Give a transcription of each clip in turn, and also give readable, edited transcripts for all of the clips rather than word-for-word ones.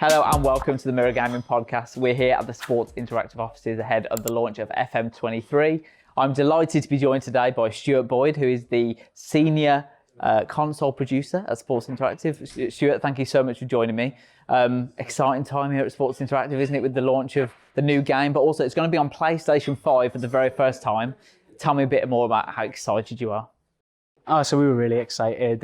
Hello and welcome to the Mirror Gaming Podcast. We're here at the Sports Interactive offices ahead of the launch of FM23. I'm delighted to be joined today by Stuart Boyd, who is the Senior Console Producer at Sports Interactive. Stuart, thank you so much for joining me. Exciting time here at Sports Interactive, isn't it, with the launch of the new game, but also it's going to be on PlayStation 5 for the very first time. Tell me a bit more about how excited you are. So we were really excited.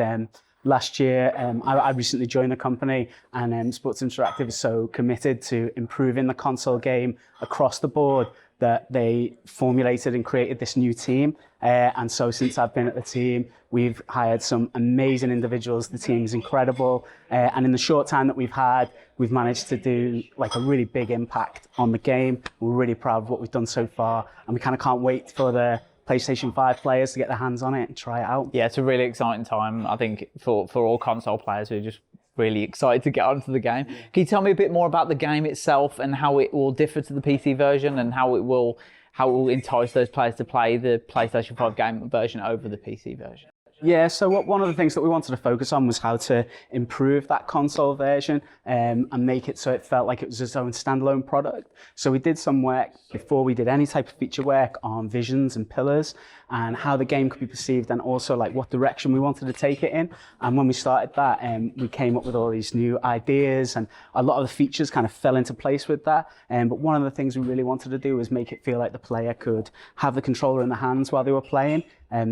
Last year, I recently joined the company, and Sports Interactive is so committed to improving the console game across the board that they formulated and created this new team. And so since I've been at the team, we've hired some amazing individuals. The team is incredible. And in the short time that we've had, we've managed to do like a really big impact on the game. We're really proud of what we've done so far. And we kind of can't wait for the PlayStation 5 players to get their hands on it and try it out. Yeah, it's a really exciting time, I think, for all console players who are just really excited to get onto the game. Can you tell me a bit more about the game itself and how it will differ to the PC version and how it will entice those players to play the PlayStation 5 game version over the PC version? Yeah, so one of the things that we wanted to focus on was how to improve that console version and make it so it felt like it was its own standalone product. So we did some work before we did any type of feature work on visions and pillars and how the game could be perceived and also like what direction we wanted to take it in. And when we started that, we came up with all these new ideas and a lot of the features kind of fell into place with that. But one of the things we really wanted to do was make it feel like the player could have the controller in their hands while they were playing.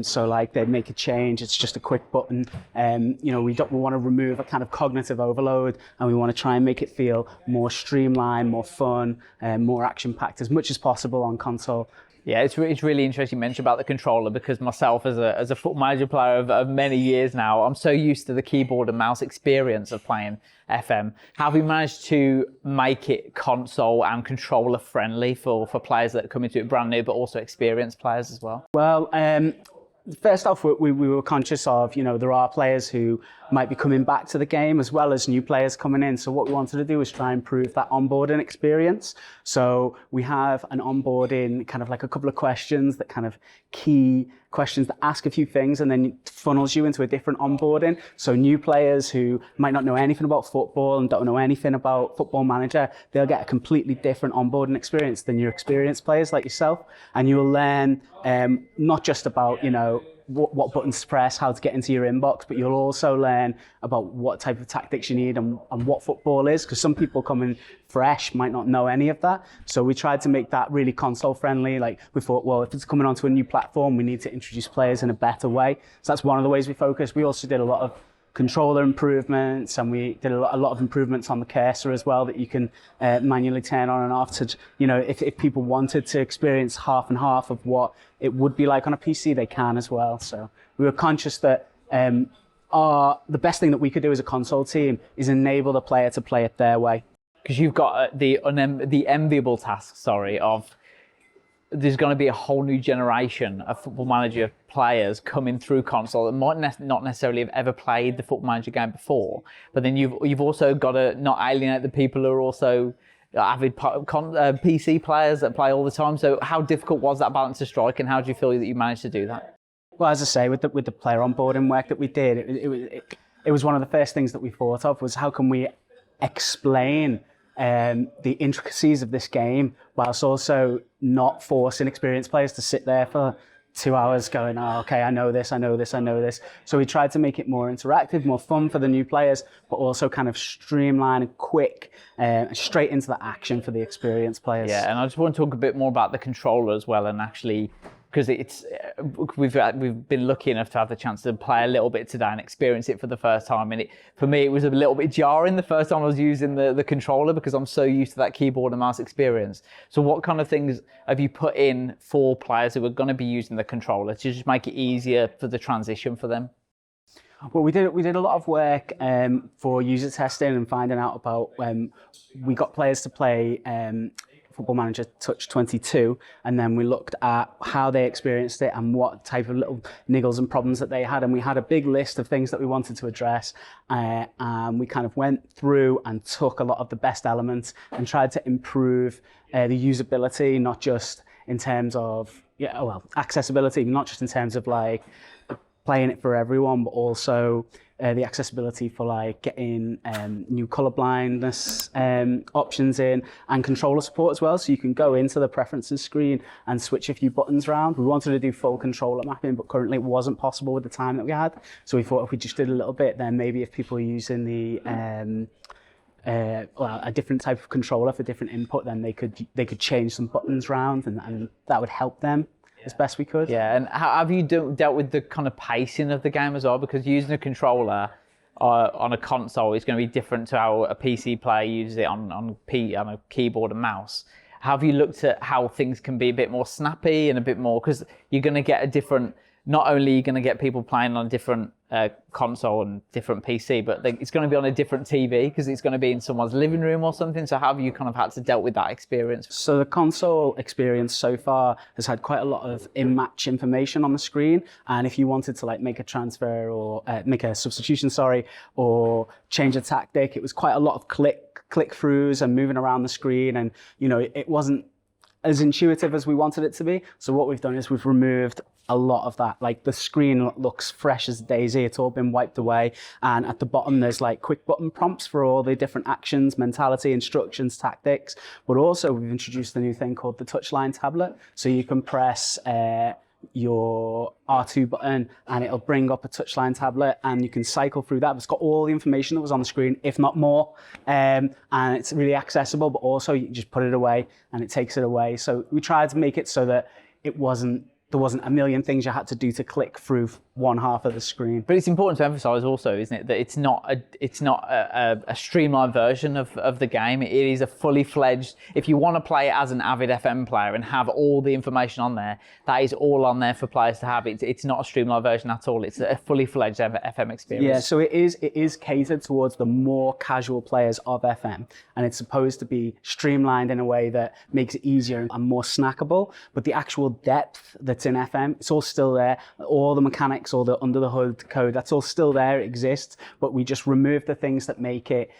So like they'd make a change, it's just a quick button. We want to remove a kind of cognitive overload and we want to try and make it feel more streamlined, more fun, more action-packed as much as possible on console. Yeah, it's really interesting you mentioned about the controller because myself as a Football Manager player of many years now, I'm so used to the keyboard and mouse experience of playing FM. How have you managed to make it console and controller friendly for players that are coming to it brand new, but also experienced players as well? Well, first off, we were conscious of, there are players who might be coming back to the game as well as new players coming in. So what we wanted to do was try and improve that onboarding experience. So we have an onboarding, kind of like a couple of questions that kind of key questions that ask a few things and then funnels you into a different onboarding. So new players who might not know anything about football and don't know anything about Football Manager, they'll get a completely different onboarding experience than your experienced players like yourself. And you will learn not just about, what buttons to press, how to get into your inbox, but you'll also learn about what type of tactics you need and what football is, because some people coming fresh might not know any of that. So we tried to make that really console friendly. Like we thought, well, if it's coming onto a new platform, we need to introduce players in a better way. So that's one of the ways we focused. We also did a lot of controller improvements and we did a lot of improvements on the cursor as well that you can manually turn on and off to, if people wanted to experience half and half of what it would be like on a PC, they can as well. So we were conscious that the best thing that we could do as a console team is enable the player to play it their way. Because you've got the enviable task, of there's going to be a whole new generation of Football Manager players coming through console that might not necessarily have ever played the Football Manager game before. But then you've also got to not alienate the people who are also avid PC players that play all the time. So how difficult was that balance to strike, and how do you feel that you managed to do that? Well, as I say, with the player onboarding work that we did, it was one of the first things that we thought of was how can we explain the intricacies of this game whilst also not forcing experienced players to sit there for 2 hours going, oh, okay, I know this. So we tried to make it more interactive, more fun for the new players, but also kind of streamline and quick, straight into the action for the experienced players. Yeah, and I just want to talk a bit more about the controller as well, and actually, because we've been lucky enough to have the chance to play a little bit today and experience it for the first time. And for me, it was a little bit jarring the first time I was using the controller because I'm so used to that keyboard and mouse experience. So what kind of things have you put in for players who are going to be using the controller to just make it easier for the transition for them? Well, we did a lot of work for user testing and finding out about we got players to play Football Manager Touch 22, and then we looked at how they experienced it and what type of little niggles and problems that they had, and we had a big list of things that we wanted to address, and we kind of went through and took a lot of the best elements and tried to improve the usability, not just in terms of accessibility, not just in terms of like playing it for everyone, but also the accessibility for like getting new color blindness options in, and controller support as well. So you can go into the preferences screen and switch a few buttons around. We wanted to do full controller mapping, but currently it wasn't possible with the time that we had. So we thought if we just did a little bit, then maybe if people are using the a different type of controller for different input, then they could change some buttons around, and that would help them as best we could. Yeah, and how have you dealt with the kind of pacing of the game as well? Because using a controller on a console is going to be different to how a PC player uses it on a keyboard and mouse. Have you looked at how things can be a bit more snappy and a bit more, because you're going to get a different, not only are you going to get people playing on a different console and different PC, but it's going to be on a different TV because it's going to be in someone's living room or something. So how have you kind of had to deal with that experience? So the console experience so far has had quite a lot of in-match information on the screen, and if you wanted to like make a transfer or make a substitution, or change a tactic, it was quite a lot of click-throughs and moving around the screen, and it wasn't as intuitive as we wanted it to be. So what we've done is we've removed a lot of that. Like the screen looks fresh as daisy. It's all been wiped away. And at the bottom, there's like quick button prompts for all the different actions, mentality, instructions, tactics. But also we've introduced a new thing called the touchline tablet. So you can press your R2 button and it'll bring up a touchline tablet, and you can cycle through that. It's got all the information that was on the screen, if not more, and it's really accessible, but also you can just put it away and it takes it away. So we tried to make it so that there wasn't a million things you had to do to click through one half of the screen. But it's important to emphasise also, isn't it, that it's not a streamlined version of the game. It is a fully fledged, if you want to play it as an avid FM player and have all the information on there, that is all on there for players to have. It's not a streamlined version at all. It's a fully fledged FM experience. Yeah, so it is catered towards the more casual players of FM, and it's supposed to be streamlined in a way that makes it easier and more snackable. But the actual depth that's in FM, it's all still there. All the mechanics, all the under the hood code, that's all still there, it exists, but we just remove the things that make it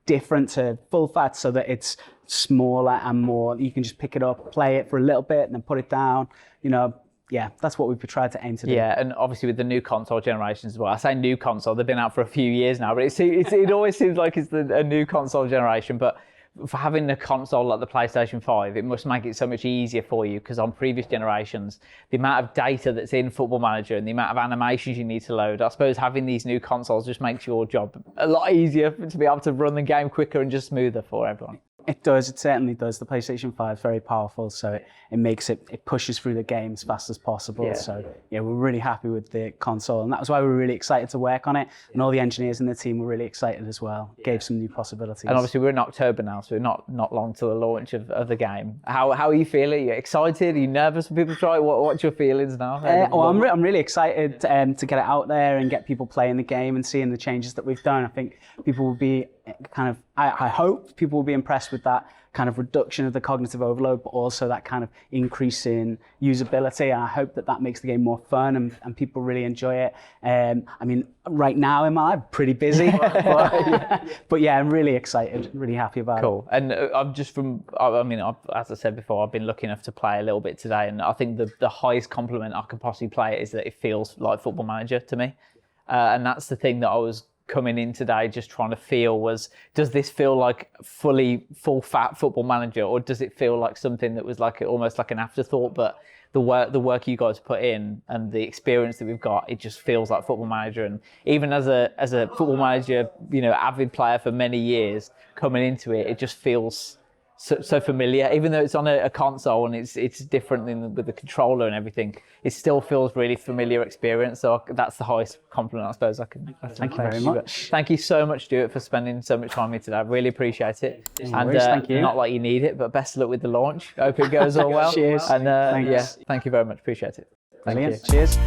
different to full fat, so that it's smaller and more, you can just pick it up, play it for a little bit and then put it down. Yeah, that's what we've tried to aim to do. Yeah, and obviously with the new console generations as well. I say new console, they've been out for a few years now, but it always seems like it's a new console generation. But for having a console like the PlayStation 5, it must make it so much easier for you, because on previous generations, the amount of data that's in Football Manager and the amount of animations you need to load, I suppose having these new consoles just makes your job a lot easier to be able to run the game quicker and just smoother for everyone. It does, it certainly does. The PlayStation 5 is very powerful, so it makes it pushes through the game as fast as possible. Yeah. So yeah, we're really happy with the console, and that was why we were really excited to work on it. And all the engineers in the team were really excited as well. It gave some new possibilities. And obviously we're in October now, so we're not long to the launch of the game. How are you feeling? Are you excited? Are you nervous for people to try it? What's your feelings now? I'm really excited to get it out there and get people playing the game and seeing the changes that we've done. I think people will be I hope people will be impressed with that kind of reduction of the cognitive overload, but also that kind of increase in usability. And I hope that makes the game more fun and people really enjoy it. I mean, right now I'm pretty busy, but yeah, I'm really excited, really happy about it. Cool. And as I said before, I've been lucky enough to play a little bit today, and I think the highest compliment I can possibly play it is that it feels like Football Manager to me. And that's the thing that I was coming in today just trying to feel was, does this feel like full fat Football Manager, or does it feel like something that was like almost like an afterthought? But the work you guys put in and the experience that we've got, it just feels like Football Manager. And even as a Football Manager, avid player for many years, coming into it, it just feels so familiar. Even though it's on a console and it's different with the controller and everything, it still feels really familiar experience. So that's the highest compliment I suppose I can Thank you very much. Thank you so much, Stuart, for spending so much time with me today. I really appreciate it. Thank you. Not like you need it, but best of luck with the launch. Hope it goes all well. Cheers. And thank you very much. Appreciate it. Brilliant. Cheers.